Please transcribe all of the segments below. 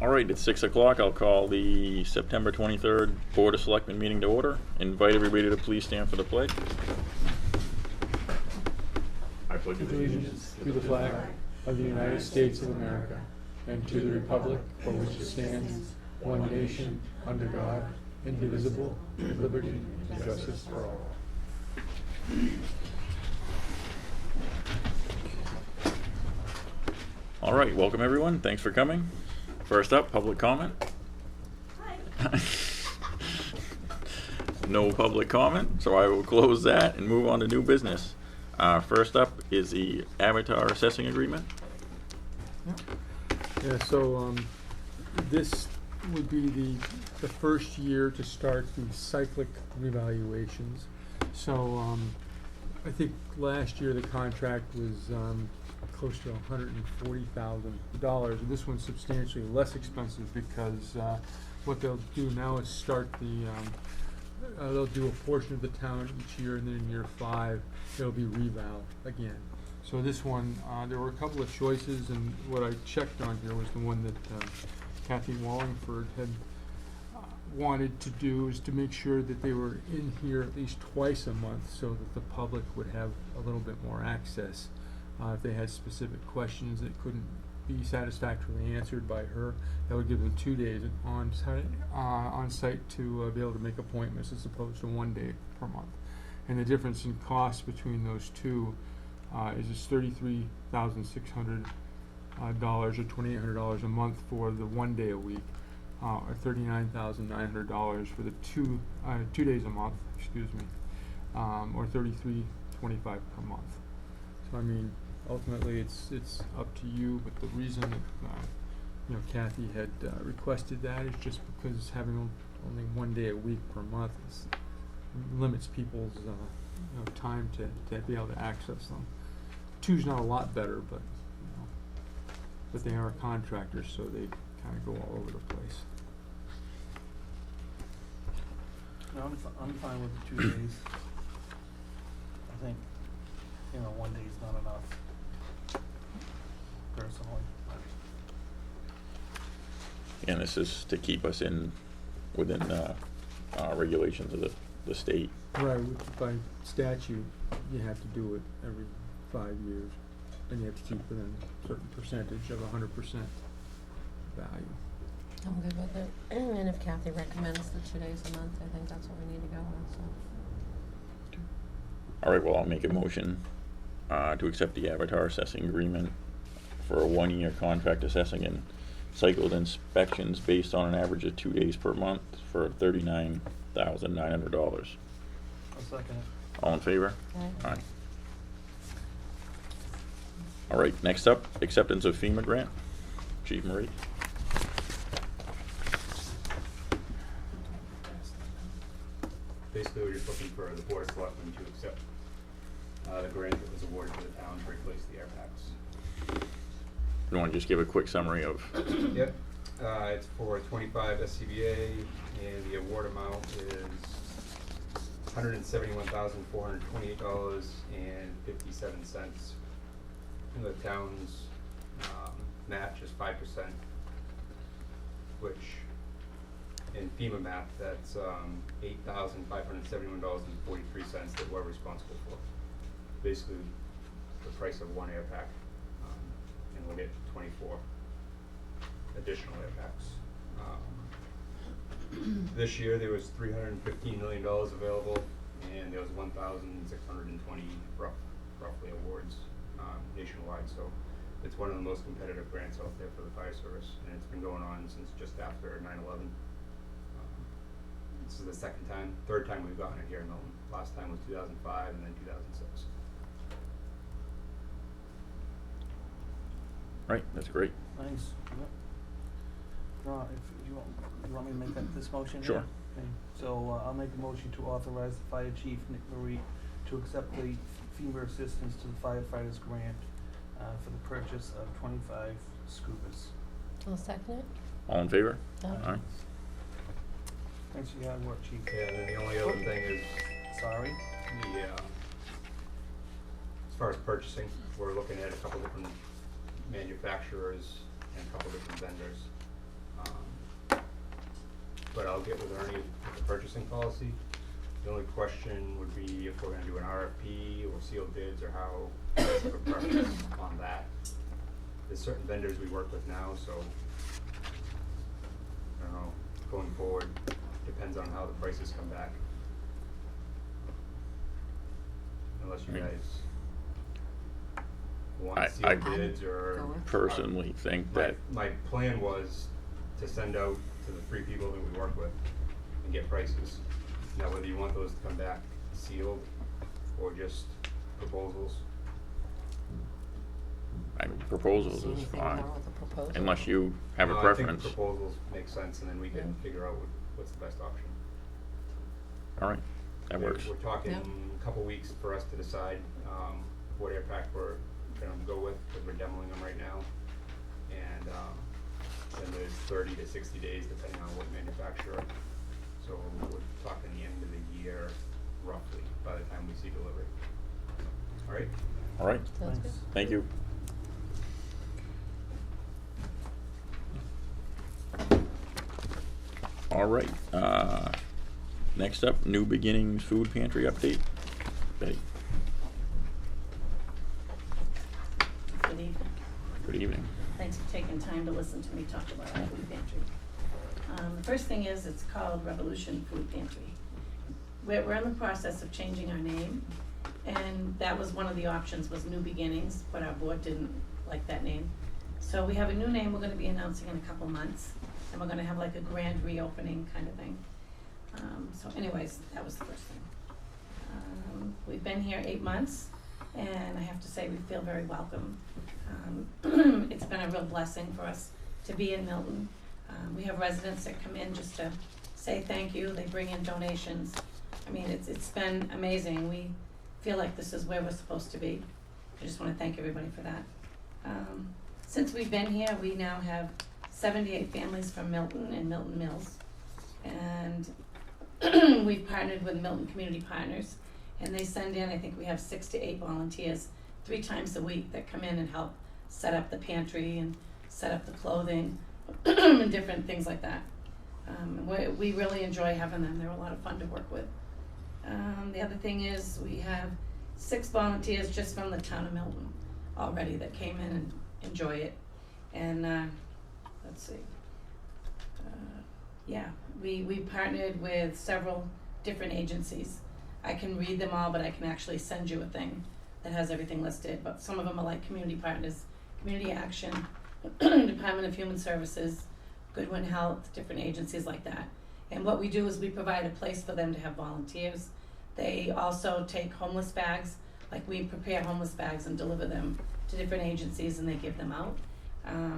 All right, it's 6 o'clock. I'll call the September 23rd Board of Selectmen meeting to order. Invite everybody to please stand for the pledge. I pledge allegiance to the flag of the United States of America and to the republic for which it stands, one nation, under God, indivisible, with liberty and justice for all. All right, welcome everyone. Thanks for coming. First up, public comment. Hi. No public comment, so I will close that and move on to new business. First up is the Avatar assessing agreement. Yeah, so this would be the first year to start the cyclic revaluations. So I think last year the contract was close to $140,000. And this one's substantially less expensive because what they'll do now is start they'll do a portion of the town each year, and then in year 5 it'll be reval again. So this one, there were a couple of choices, and what I checked on here was the one that Kathy Wallingford had wanted to do, is to make sure that they were in here at least twice a month so that the public would have a little bit more access. If they had specific questions that couldn't be satisfactorily answered by her, that would give them 2 days on site to be able to make appointments, as opposed to 1 day per month. And the difference in cost between those two is just $33,600 or $2,800 a month for the 1 day a week, or $39,900 for the 2 days a month, or $33.25 per month. So I mean, ultimately it's up to you, but the reason that Kathy had requested that is just because having only 1 day a week per month limits people's time to be able to access them. 2's not a lot better, but they are contractors, so they kind of go all over the place. No, I'm fine with the 2 days. I think 1 day is not enough, personally. And this is to keep us within regulations of the state. Right, by statute, you have to do it every 5 years, and you have to keep within a certain percentage of 100% value. I'm good with it. And if Kathy recommends the 2 days a month, I think that's what we need to go with. So. All right, well, I'll make a motion to accept the Avatar assessing agreement for a 1-year contract assessing and cycled inspections based on an average of 2 days per month for $39,900. I'll second it. All in favor? Aye. Aye. All right, next up, acceptance of FEMA grant. Chief Marie. Basically, we're just looking for the Board of Selectmen to accept the grant that was awarded to the town to replace the air packs. You want to just give a quick summary of? Yep. It's for 25 SCBA, and the award amount is $171,428.57. And the town's match is 5%, which in FEMA math, that's $8,571.43 that we're responsible for. Basically, the price of 1 air pack, and we'll get 24 additional air packs. This year there was $315 million available, and there was 1,620 roughly awards nationwide. So it's one of the most competitive grants out there for the fire service, and it's been going on since just after 9/11. This is the third time we've gotten it here in Milton. Last time was 2005, and then 2006. Right, that's great. Nice. Yep. If you want me to make this motion? Sure. Okay. So I'll make a motion to authorize the Fire Chief Nick Marie to accept the FEMA assistance to the firefighters grant for the purchase of 25 scooters. I'll second it. All in favor? Aye. Thanks for your hard work, Chief. Yeah, and then the only other thing is Sorry. as far as purchasing, we're looking at a couple different manufacturers and a couple different vendors. But I'll get with Ernie with the purchasing policy. The only question would be if we're gonna do an RFP or sealed bids, or how, guys have a preference on that. There's certain vendors we work with now, so I don't know, going forward, depends on how the prices come back. Unless you I mean, guys want I sealed bids or. Go with- Personally think that, My plan was to send out to the 3 people that we work with and get prices. Now, whether you want those to come back sealed or just proposals. I mean, proposals See is anything fine, wrong with the proposal? unless you have a No, preference. I think proposals make sense, and then we can Yeah. figure out what's the best option. All right, that works. We're talking Yeah. a couple weeks for us to decide, what air pack we're gonna go with, because we're demoing them right now. And, then there's 30 to 60 days depending on what manufacturer. So we're talking the end of the year roughly by the time we see delivery. All right? All right, Sounds good. thank you. All right, next up, New Beginnings Food Pantry update. Betty, Good evening. good evening. Thanks for taking time to listen to me talk about our food pantry. The first thing is, it's called Revolution Food Pantry. We're in the process of changing our name, and that was one of the options, was New Beginnings, but our board didn't like that name. So we have a new name we're gonna be announcing in a couple months, and we're gonna have like a grand reopening kind of thing. So anyways, that was the first thing. We've been here 8 months, and I have to say, we feel very welcome. It's been a real blessing for us to be in Milton. We have residents that come in just to say thank you, they bring in donations. I mean, it's been amazing, we feel like this is where we're supposed to be. I just wanna thank everybody for that. Since we've been here, we now have 78 families from Milton and Milton Mills. And we've partnered with Milton Community Partners, and they send in, I think we have 6 to 8 volunteers 3 times a week that come in and help set up the pantry and set up the clothing and different things like that. We really enjoy having them, they're a lot of fun to work with. The other thing is, we have 6 volunteers just from the town of Milton already that came in and enjoy it. And let's see, yeah, we partnered with several different agencies. I can read them all, but I can actually send you a thing that has everything listed, but some of them are like Community Partners, Community Action, Department of Human Services, Goodwin Health, different agencies like that. And what we do is we provide a place for them to have volunteers. They also take homeless bags, like we prepare homeless bags and deliver them to different agencies, and they give them out.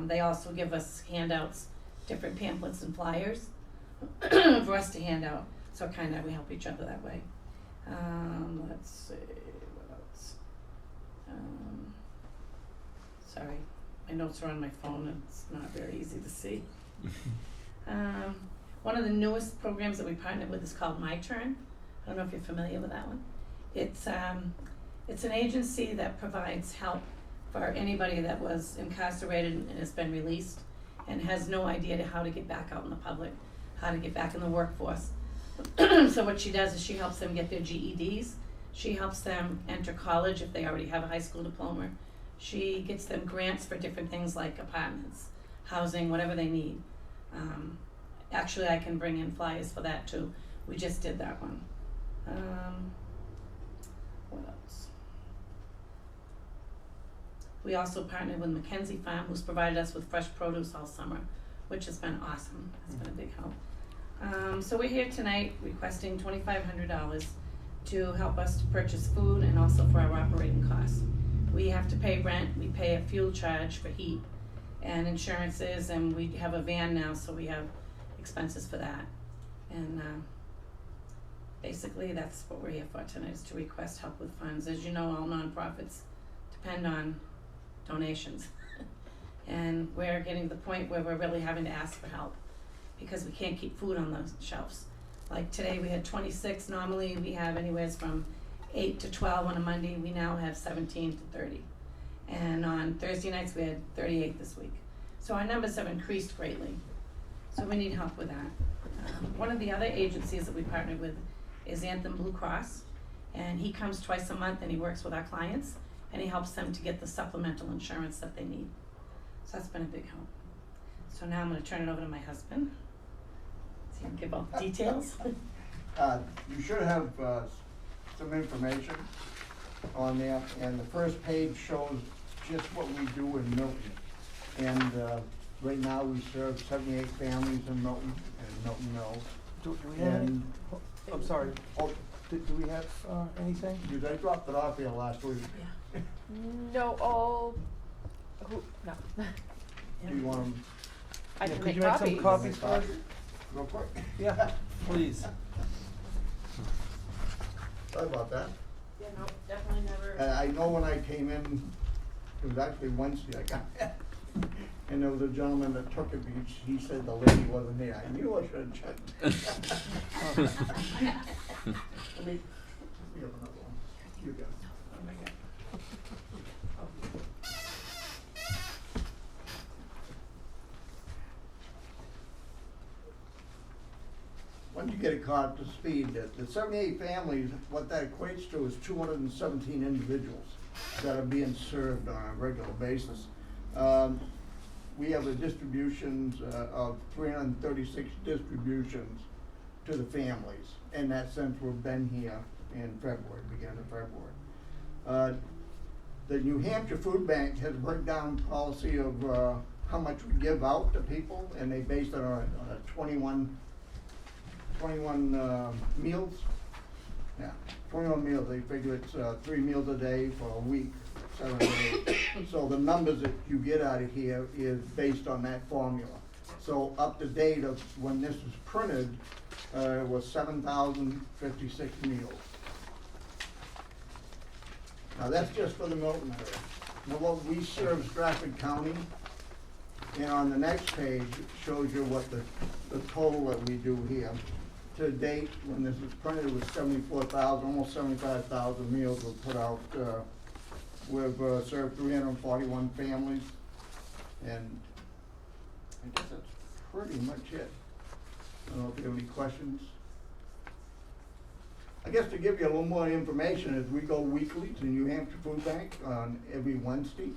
They also give us handouts, different pamphlets and flyers for us to hand out, so kinda we help each other that way. Let's see, what else? Sorry, my notes are on my phone and it's not very easy to see. One of the newest programs that we partnered with is called My Turn. I don't know if you're familiar with that one. It's an agency that provides help for anybody that was incarcerated and has been released and has no idea how to get back out in the public, how to get back in the workforce. So what she does is she helps them get their GEDs. She helps them enter college if they already have a high school diploma. She gets them grants for different things like apartments, housing, whatever they need. Actually, I can bring in flyers for that too. We just did that one. What else? We also partnered with Mackenzie Farm, who's provided us with fresh produce all summer, which has been awesome. It's been a big help. So we're here tonight requesting $2,500 to help us to purchase food and also for our operating costs. We have to pay rent, we pay a fuel charge for heat and insurances, and we have a van now, so we have expenses for that. And basically that's what we're here for tonight, is to request help with funds. As you know, all nonprofits depend on donations. And we're getting to the point where we're really having to ask for help because we can't keep food on the shelves. Like today we had 26, normally we have anywhere from 8 to 12 on a Monday, we now have 17 to 30. And on Thursday nights we had 38 this week. So our numbers have increased greatly. So we need help with that. One of the other agencies that we partnered with is Anthem Blue Cross, and he comes twice a month and he works with our clients, and he helps them to get the supplemental insurance that they need. So that's been a big help. So now I'm gonna turn it over to my husband, so he can give all the details. You should have some information on there, and the first page shows just what we do in Milton. And right now, we serve 78 families in Milton and Milton Mills. Do we have any? And, I'm sorry, oh, do we have, anything? I dropped it off here last week. Yeah. No, no. Do you want them I Yeah, can could make you make some copies. copies for us? real quick? Yeah, please. Sorry about that. Yeah, no, definitely never. And I know when I came in, it was actually Wednesday I got it. And there was a gentleman that took it, because he said the lady wasn't there. I knew I should have checked. Let me- We have another one. You got it. oh my God. Once you get it caught up to speed, the 78 families, what that equates to is 217 individuals that are being served on a regular basis. We have a distributions of 336 distributions to the families, and that since we've been here in February, beginning of February. The New Hampshire Food Bank has a breakdown policy of how much we give out to people, and they base it on a 21 meals. Yeah, 21 meals. They figure it's 3 meals a day for a week, 7 days. So the numbers that you get out of here is based on that formula. So up to date of when this was printed, was 7,056 meals. Now that's just for the Milton area. Now what we serve Stratford County, and on the next page, it shows you what the total that we do here. To date, when this was printed, it was 74,000, almost 75,000 meals were put out. We've served 341 families, and I guess that's pretty much it. I don't know if you have any questions. I guess to give you a little more information, is we go weekly to New Hampshire Food Bank on every Wednesday,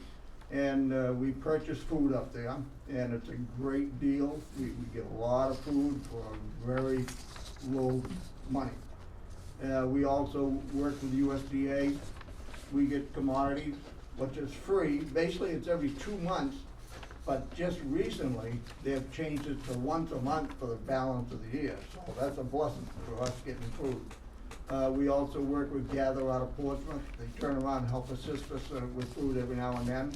and we purchase food up there, and it's a great deal. We get a lot of food for very low money. We also work with USDA. We get commodities, which is free. Basically, it's every 2 months, but just recently, they've changed it to once a month for the balance of the year. So that's a blessing for us getting food. We also work with Gather out of Portsmouth. They turn around and help assist us with food every now and then.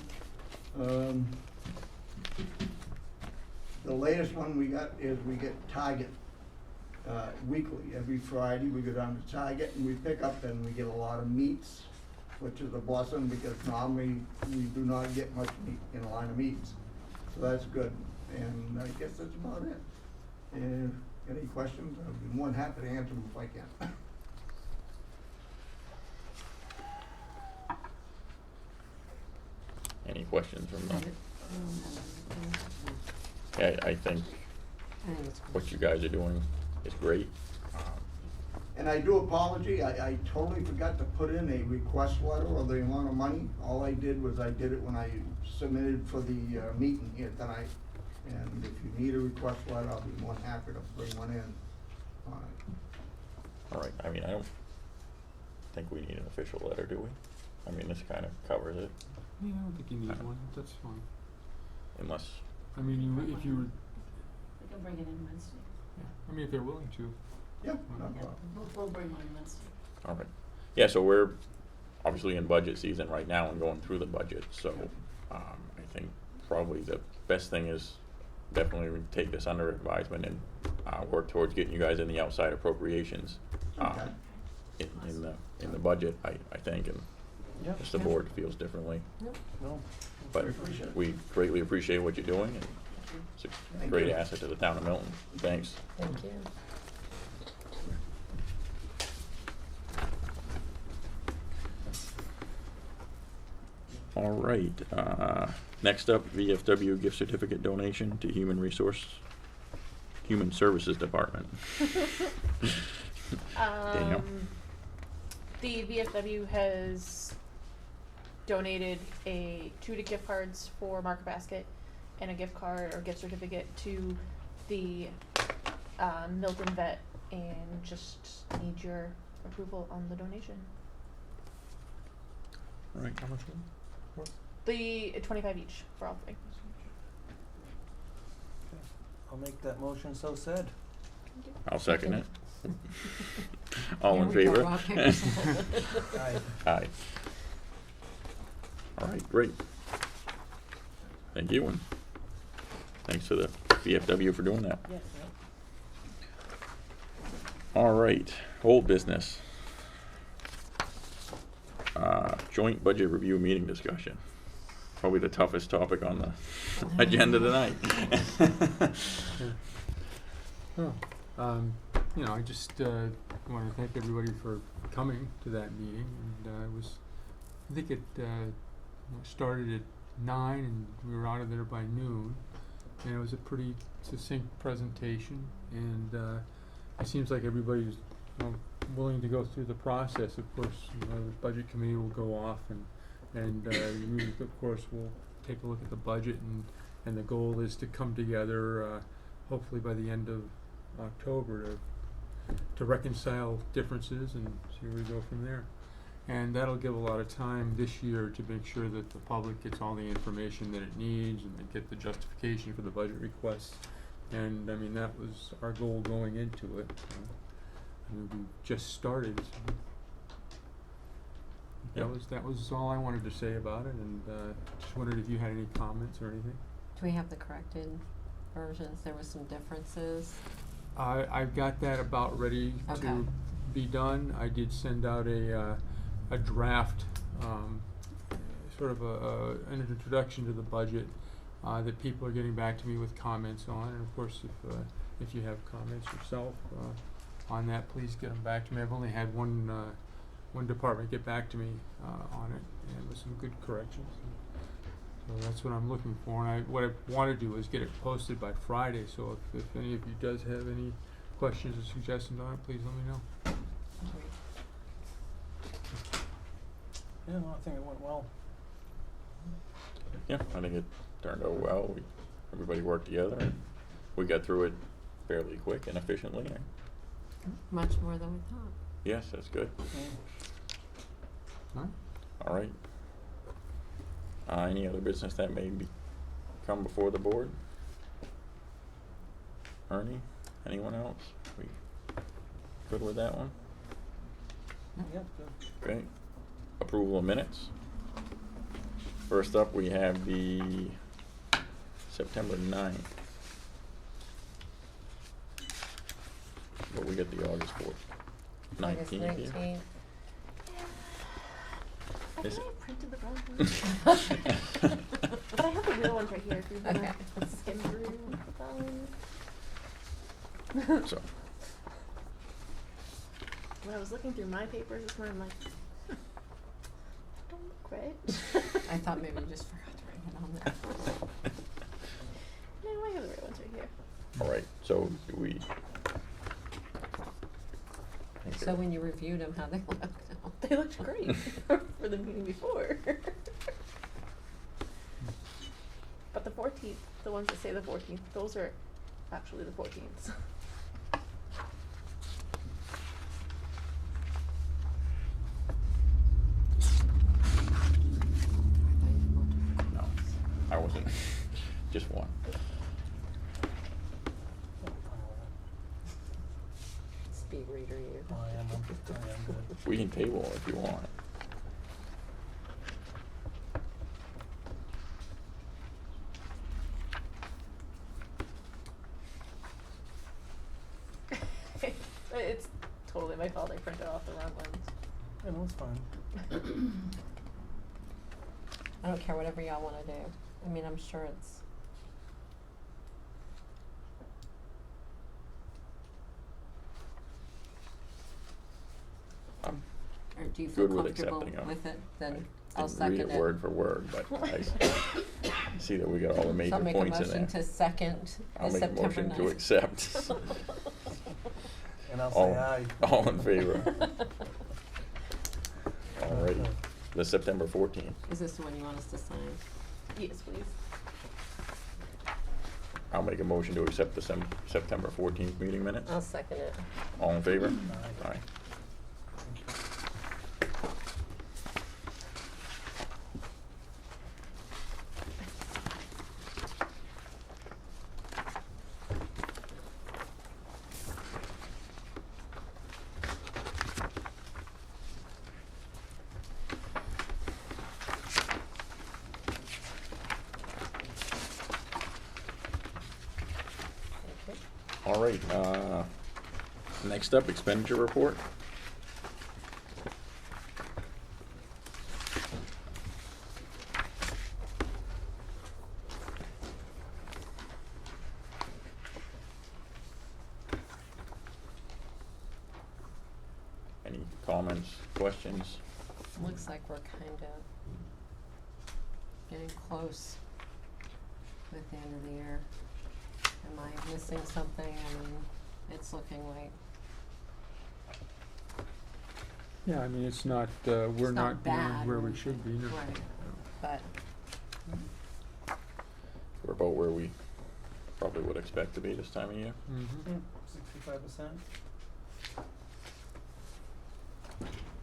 The latest one we got is we get Target weekly. Every Friday, we go down to Target and we pick up, and we get a lot of meats, which is a blessing because normally we do not get much meat in a line of meats. So that's good. And I guess that's about it. Any questions? I'd be more than happy to answer them if I can. Any questions from the? Yeah, I think I think it's cool. what you guys are doing is great. And I do apologize, I totally forgot to put in a request letter or the amount of money. All I did was I did it when I submitted for the meeting here tonight. And if you need a request letter, I'll be more than happy to bring one in. All right, I mean, I don't think we need an official letter, do we? I mean, this kind of covers it, Yeah, I don't think you need one, that's fine. unless, I mean, if you were, We can bring it in Wednesday. yeah, I mean, if they're willing to. Yep, no Yeah, problem. we'll bring one Wednesday. all right. Yeah, so we're obviously in budget season right now and going through the budget, so, I think probably the best thing is definitely we take this under advisement and, work towards getting you guys in the outside appropriations, Okay. in the budget, I think, and Yeah. if the board feels differently. No. But We appreciate it. we greatly appreciate what you're doing, and it's a Thank great you. asset to the town of Milton. Thanks. Thank you. All right, next up, VFW gift certificate donation to Human Resource Human Services Department. Daniel? The VFW has donated two gift cards for Market Basket and a gift card or gift certificate to the Milton Vet, and just need your approval on the donation. Right. How much was The 25 each for all three. I'll make that motion, so said. I'll second it. All in Here we go, favor? rock, paper, scissors. Aye. Aye. All right, great. Thank you, and thanks to the VFW for doing that. Yes. All right, old business. Joint budget review meeting discussion. Probably the toughest topic on the agenda tonight. I just want to thank everybody for coming to that meeting, and I think it started at 9 and we were out of there by noon, and it was a pretty succinct presentation, and it seems like everybody's willing to go through the process. Of course, the budget committee will go off, and we, of course, will take a look at the budget, and the goal is to come together hopefully by the end of October to reconcile differences and see where we go from there. And that'll give a lot of time this year to make sure that the public gets all the information that it needs and they get the justification for the budget requests. And I mean, that was our goal going into it. We just started. So that was all I wanted to say about it, and just wondered if you had any comments or anything. Do we have the corrected versions? There was some differences. I've got that about ready Okay. to be done. I did send out a draft, sort of an introduction to the budget that people are getting back to me with comments on. And of course, if you have comments yourself on that, please get them back to me. I've only had one department get back to me on it, and with some good corrections. So that's what I'm looking for, and what I want to do is get it posted by Friday, so if any of you does have any questions or suggestions on it, please let me know. Yeah, no, I think it went well. Yeah, I think it turned out well. Everybody worked together, and we got through it fairly quick and efficiently. Much more than we thought. Yes, that's good. All right. All right. Any other business that may come before the board? Ernie? Anyone else? We good with that one? Yep, good. Great. Approval of minutes. First up, we have the September 9th. But we got the August 4th. August 19th here. 19th. I Is think it- I printed the wrong one. But I have the real ones right here if you want Okay. to skim through them. So, When I was looking through my papers this morning, I'm like, don't look right. I thought maybe you just forgot to write it on there. No, I have the right ones right here. all right, so do we? So when you reviewed them, how they looked? They looked great for the meeting before. But the 14th, the ones that say the 14th, those are actually the 14th. No, I wasn't. Just one. Speed reader you. I am good. We can table it if you want. It's totally my fault. I printed off the wrong ones. Yeah, no, it's fine. I don't care, whatever y'all wanna do. I mean, I'm sure it's. I'm Or do you feel good with comfortable accepting them. with it? Then I I'll didn't second read it. it word for word, but See that we got all the major So I'll make a points in there. motion to second I'll the make a September motion to 9th. accept. And I'll All- say aye. All in favor? Alrighty, the September 14th. Is this the one you want us to sign? Yes, please. I'll make a motion to accept the September 14th meeting minutes. I'll second it. All in favor? Aye. Aye. All right, next up, expenditure report. Any comments, questions? Looks like we're kind of getting close with the end of the year. Am I missing something? I mean, it's looking like Yeah, I mean, it's not, we're it's not not being bad where or we should be, no. right, but We're about where we probably would expect to be this time of year. Mhm. 65%.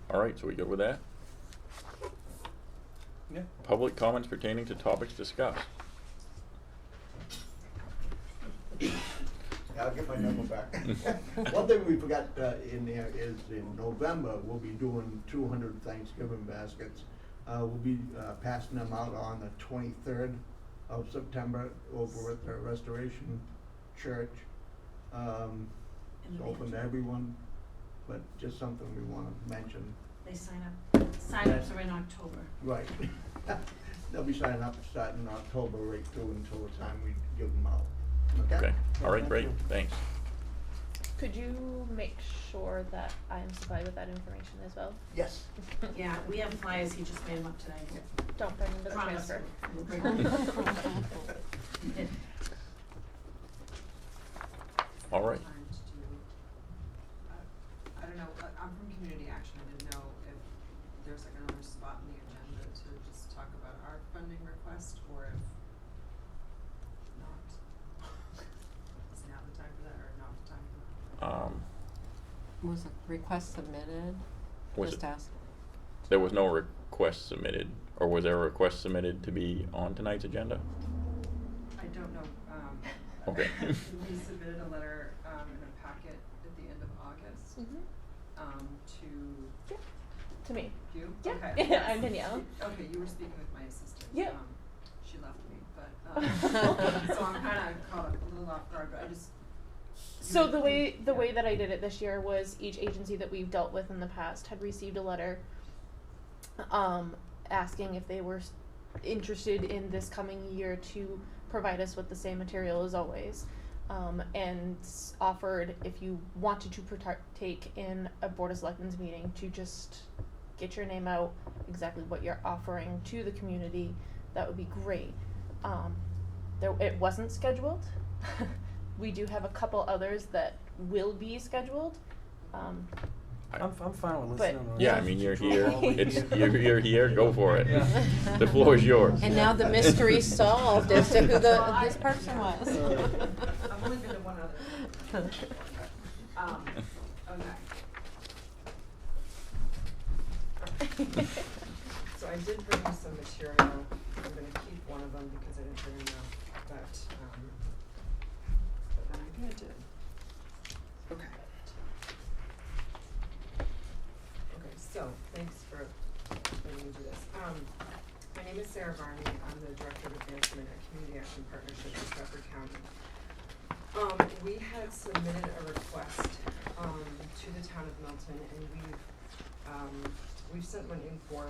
All right, so we good with that? Yeah. Public comments pertaining to topics discussed. I'll get my number back. One thing we forgot in there is in November, we'll be doing 200 Thanksgiving baskets. We'll be passing them out on the 23rd of September over at the Restoration Church. It's open to everyone, but just something we want to mention. They sign-ups are in October. Right. They'll be signing up starting in October right through until the time we give them out. Okay, all right, Thank great, you. thanks. Could you make sure that I am supplied with that information as well? Yes. Yeah, we have flyers, he just made them up today. Don't bring them to the Promise, transfer. we'll bring them. All right, Time to do, I don't know, I'm from Community Action, I didn't know if there's like another spot in the agenda to just talk about our funding request, or if not. Is now the time for that, or not the time for that? was a request submitted? Was Just it- ask. there was no request submitted, or was there a request submitted to be on tonight's agenda? I don't know, Okay. we submitted a letter, in a packet at the end of August, Mm-hmm. to To me. you? Yeah. Okay. I'm Danielle. Okay, you were speaking with my assistant. Yeah. She left me, but, so I'm kinda caught up a little off guard, but I just. So the way that I did it this year was each agency that we've dealt with in the past had received a letter asking if they were interested in this coming year to provide us with the same material as always, and offered if you wanted to partake in a Board of Selectmen's meeting to just get your name out, exactly what you're offering to the community. That would be great. It wasn't scheduled. We do have a couple others that will be scheduled. I'm fine with But- listening. or Yeah, I not. mean, you're Control here, all we it's, can. you're here, go for it. Yeah. The floor is yours. And now the mystery's solved as to who Well, this person was. I've only been to one other. Okay. So I did bring you some material, I'm gonna keep one of them because I didn't bring enough, but then I kinda did. Okay. Okay, so, thanks for letting me do this. My name is Sarah Varney, I'm the Director of Advancement at Community Action Partnership in Stratford County. We had submitted a request, to the town of Milton, and we've sent one in for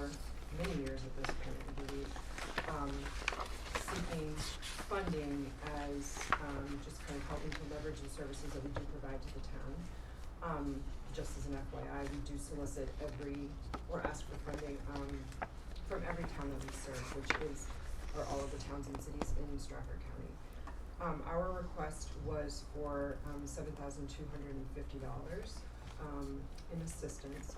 many years at this point, I believe, seeking funding as, just kind of helping to leverage the services that we do provide to the town. Just as an FYI, we do solicit ask for funding, from every town that we serve, which is or all of the towns and cities in Stratford County. Our request was for $7,250 in assistance.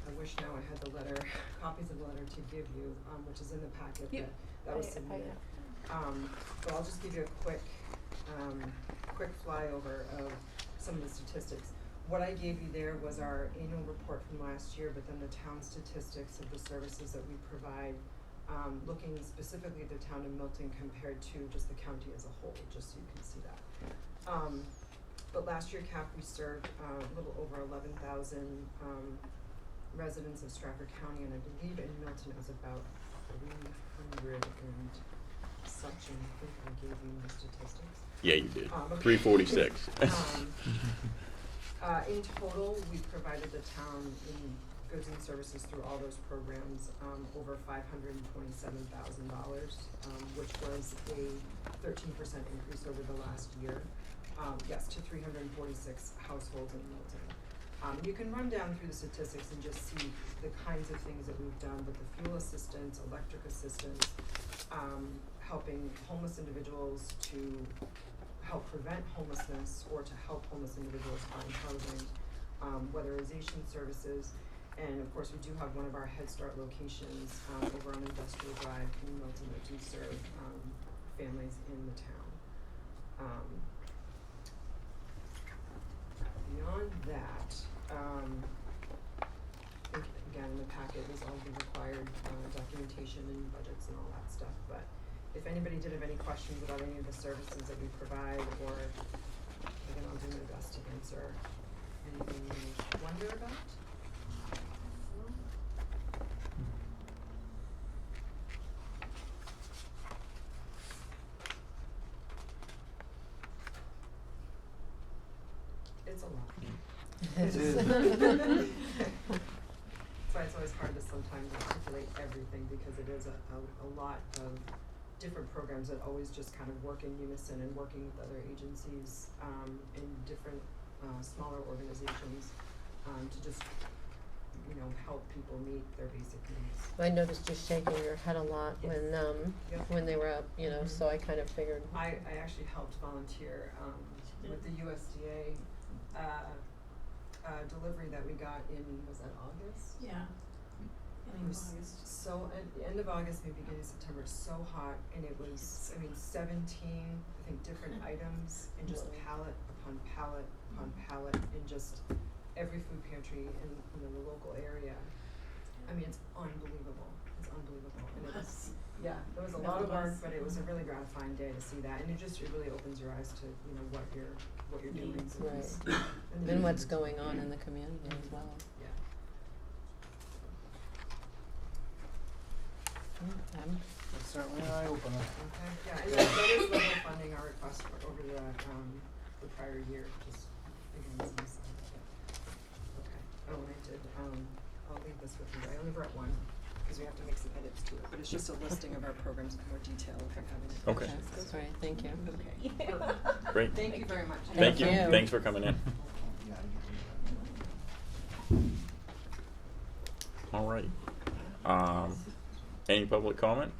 I wish now I had the letter, copies of the letter to give you, which is in the packet Yep. that was I submitted. have. But I'll just give you a quick flyover of some of the statistics. What I gave you there was our annual report from last year, but then the town statistics of the services that we provide, looking specifically at the town of Milton compared to just the county as a whole, just so you can see that. But last year, Cap, we served a little over 11,000 residents of Stratford County, and I believe in Milton it was about 300 and such, and I think I gave you the statistics. Yeah, you did. Okay. 346. In total, we provided the town in goods and services through all those programs, over $527,000, which was a 13% increase over the last year. Yes, to 346 households in Milton. You can run down through the statistics and just see the kinds of things that we've done with the fuel assistance, electric assistance, helping homeless individuals to help prevent homelessness or to help homeless individuals find housing, weatherization services, and of course we do have one of our Head Start locations over on Industrial Drive in Milton that do serve families in the town. Beyond that, I think again in the packet is all the required documentation and budgets and all that stuff, but if anybody did have any questions about any of the services that we provide, or again, I'll do my best to answer anything you wonder about. No? It's a lot. It is. That's why it's always hard to sometimes articulate everything, because it is a lot of different programs that always just kind of work in unison and working with other agencies in different smaller organizations to just, help people meet their basic needs. I noticed you shaking your head a lot Yes. Yep. when they were up, so I kind of figured. I actually helped volunteer with the USDA delivery that we got in, was that August? Yeah. It was so, at the end of August, maybe beginning of September, it's so hot, and it was, 17, I think, different items, and just pallet upon pallet upon pallet, in just every food pantry in, the local area. I mean, it's unbelievable, and it was, yeah, it was a lot of work, but it was a really gratifying day to see that, and it really opens your eyes to, what you're doing. Right. And And what's going on in the community as well. Yeah. It's certainly an eye-opener. Okay, yeah, and that is level funding our request for over the prior year, just again, as an aside. Okay, oh, and I did, I'll leave this with you, I only brought one, because we have to make some edits to it, but it's just a listing of our programs in more detail if you have any Okay. questions. That's right, thank you. Okay. Great. Thank you very much. Thank you. Thank you. Thanks for coming in. All right. Any public comment?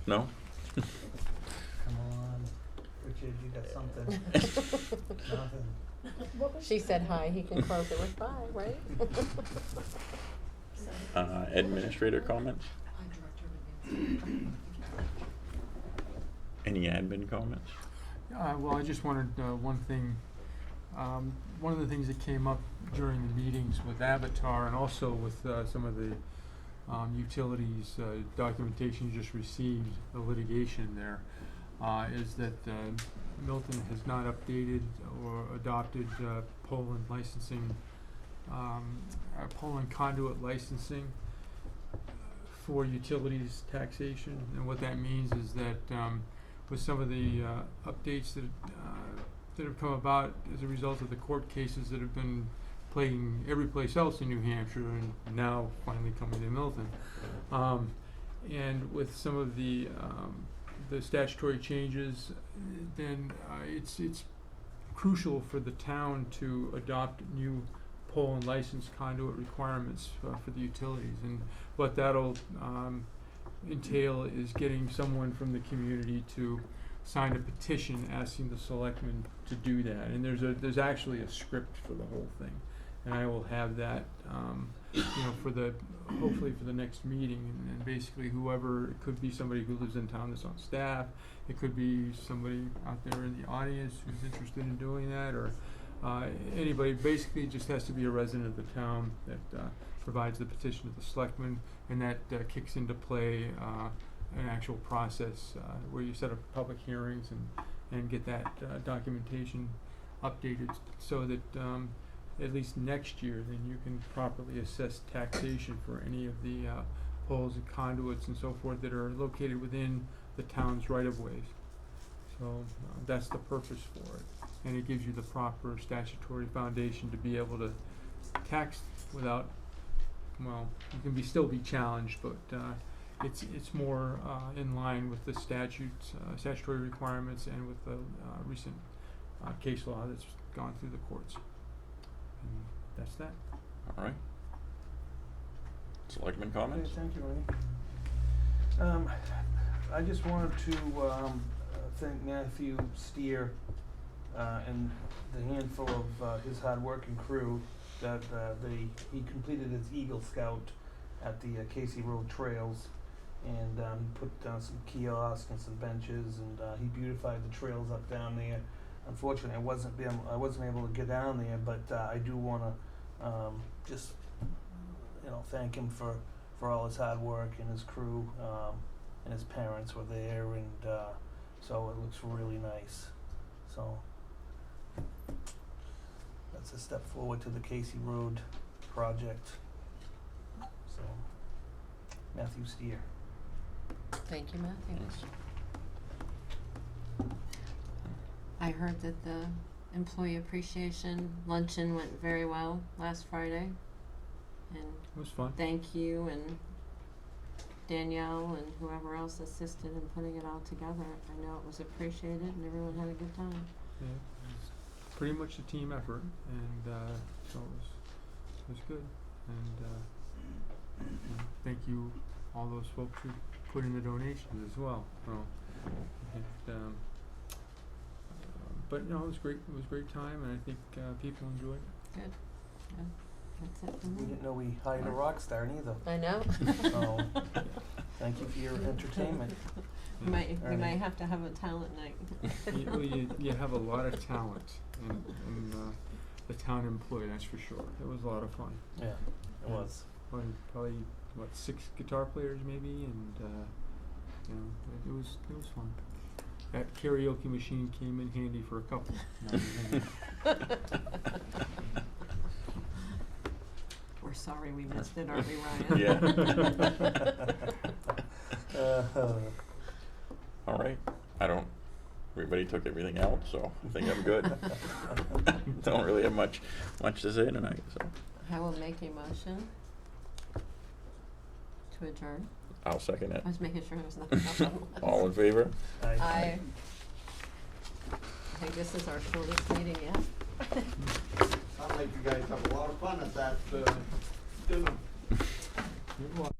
No? Come on, Richard, you got something. Nothing. She said hi, he can close it with bye, right? Administrator comments? Director of Advancement. Any admin comments? Well, I just wanted, one thing, one of the things that came up during the meetings with Avatar and also with, some of the, utilities, documentation you just received, the litigation there, is that, Milton has not updated or adopted, Poland licensing, Poland conduit licensing for utilities taxation. And what that means is that, with some of the updates that have come about as a result of the court cases that have been plaguing every place else in New Hampshire and now finally coming to Milton. And with some of the statutory changes, then it's crucial for the town to adopt new Poland license conduit requirements for the utilities. And what that'll entail is getting someone from the community to sign a petition asking the selectmen to do that. And there's actually a script for the whole thing. And I will have that, hopefully for the next meeting. And basically whoever, it could be somebody who lives in town that's on staff, it could be somebody out there in the audience who's interested in doing that, or anybody. Basically it just has to be a resident of the town that provides the petition to the selectmen, and that kicks into play an actual process where you set up public hearings and get that documentation updated so that at least next year then you can properly assess taxation for any of the poles and conduits and so forth that are located within the town's right-of-ways. So that's the purpose for it, and it gives you the proper statutory foundation to be able to tax without, well, you can still be challenged, but it's more in line with the statutory requirements and with the recent case law that's gone through the courts. And that's that. All right. Selectmen comments? Okay, thank you, Ernie. I just wanted to thank Matthew Steer and the handful of his hard-working crew that he completed his Eagle Scout at the Casey Road Trails, and put down some kiosks and some benches, and he beautified the trails up down there. Unfortunately, I wasn't able to get down there, but I do want to just thank him for all his hard work, and his crew, and his parents were there, and so it looks really nice. So that's a step forward to the Casey Road project. So Matthew Steer. Thank you, Matthew. Yes. I heard that the employee appreciation luncheon went very well last Friday, and It was fun. thank you and Danielle and whoever else assisted in putting it all together. I know it was appreciated and everyone had a good time. Yeah, it was pretty much a team effort, and so it was good. And thank you all those folks who put in the donations as well. So but no, it was great. It was a great time, and I think people enjoyed it. Good. Good. That's it for We me. didn't know we hired a rock star neither. I know. So thank you for your entertainment. We might Ernie. have to have a talent night. You have a lot of talent in the town employee, that's for sure. It was a lot of fun. Yeah, it was. Probably 6 guitar players maybe, and it was fun. That karaoke machine came in handy for a couple. We're sorry we missed it, aren't we, Ryan? Yeah. All right. Everybody took everything out, so I think I'm good. Don't really have much to say tonight, so. I will make a motion to adjourn. I'll second it. I was making sure it was not. All in favor? I think this is our shortest meeting yet. Sounds like you guys have a lot of fun at that dinner. You're welcome.